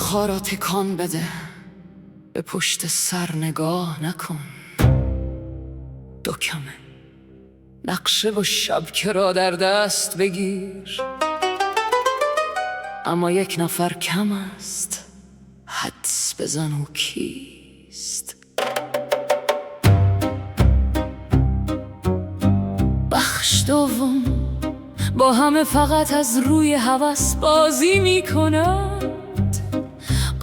پاها را تکان بده، به پشت سر نگاه نکن. دکمه نقشه و شبکه را در دست بگیر، اما یک نفر کم است. حدس بزن او کیست. بخش دوم با همه فقط از روی هوس بازی می کند.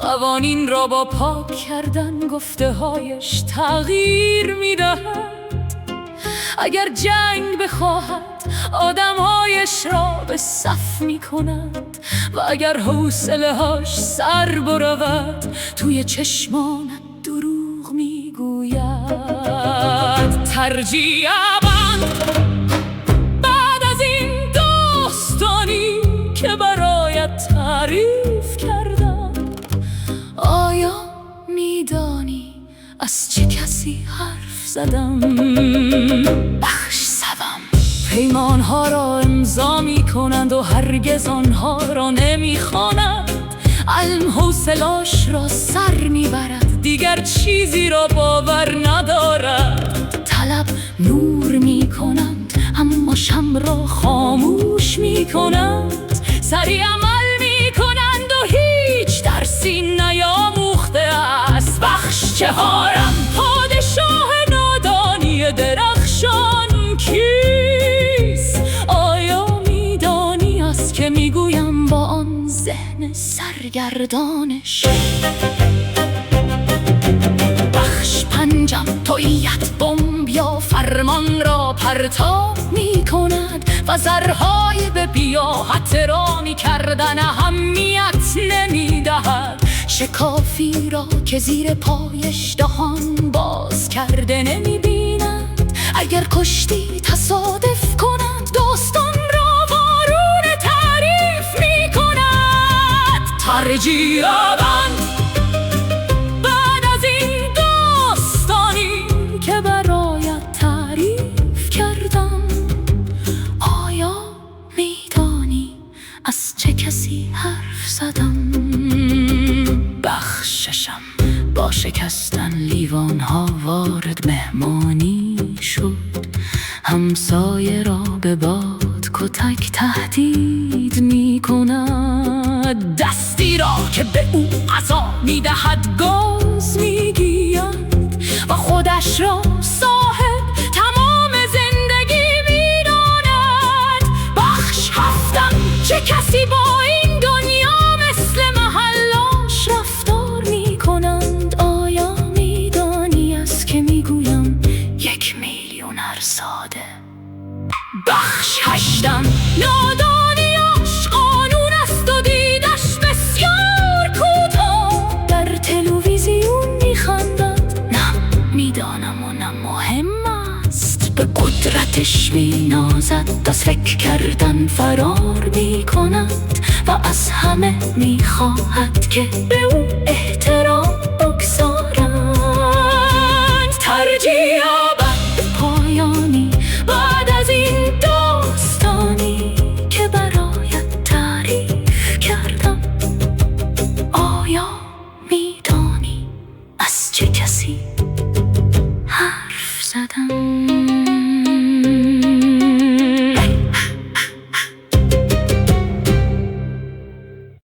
قوانین را با پاک کردن گفته هایش تغییر می دهد. اگر جنگ بخواهد آدمهایش را به صف می کند و اگر حوصله هاش سر برود توی چشمانت دروغ می گوید. ترجیحاً بعد از این داستانی که برایت تعریف کردم، آیا میدانی از چه کسی حرف زدم؟ بخش سوم پیمانها را امضا می کنند و هرگز آنها را نمی خوانند. علم حوصلاش را سر می برد، دیگر چیزی را باور ندارد. طلب نور می کنند اما شمع را خاموش می کنند. سریع عمل می کنند و هیچ درسی نیاموخته است. بخش چهارم پادشاه نادانی درخشان کیست؟ آیا میدانی است که میگویم با آن ذهن سرگردانش؟ بخش پنجم توییت بمب یا فرمان را پرتاب می کند و زرهای به بیا احترامی کردن اهمیت نمی دهد. شکافی را که زیر پایش دهان باز کرده نمی بیند. اگر کشتی تصادف کند داستان را وارونه تعریف می کند. ترجیحاً بعد از این داستانی که برایت تعریف کردم، آیا میدانی از چه کسی حرف زدم؟ بخش ششم با شکستن لیوانها وارد مهمانی شد. همسایه را به باد کتک تهدید می کند. دستی را که به او غذا می دهد گاز می گیرد و خودش را صاحب تمام زندگی می داند. بخش هفتم چه کسی با این دنیا مثل محلاش رفتار می کنند؟ آیا می دانی است که می گویم 1 میلیونر ساده؟ بخش هشتم نادانیاش قانون است و دیدش بسیار کوتاه. در تلویزیون میخندد، نه میدانم و نه مهم است. به قدرتش مینازد، از فکر کردن فرار میکند و از همه میخواهد که به او احترام بگذارند. ترجیحاً